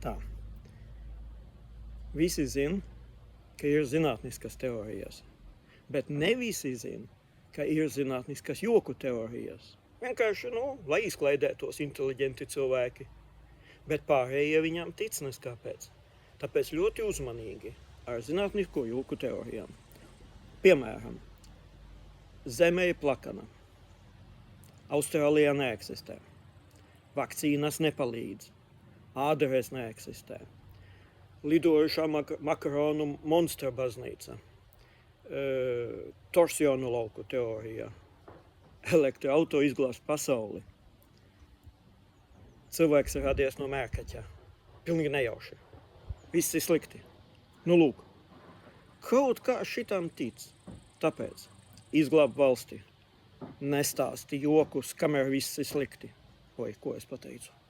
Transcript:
Tā. Visi zin, ka ir zinātniskas teorijas, bet ne visi zin, ka ir zinātniskas joku teorijas. Vienkārši, lai izklaidētos inteliģenti cilvēki, bet pārējie viņam tic neskāpēc. Tāpēc ļoti uzmanīgi ar zinātnisko joku teorijām. Piemēram, Zeme ir plakana. Austrālijā neeksistē. Vakcīnas nepalīdz. Ādares neeksistē. Lidojušā makaronu monstra baznīca. Torsionu lauku teorija. Elektroauto izglābs pasauli. Cilvēks ir radies no mērkaķa. Pilnīgi nejauši. Viss ir slikti. Lūk. Kaut kā šitam tic. Tāpēc izglāb valsti. Nestāsti jokus, kamēr viss ir slikti. Oi, ko es pateicu?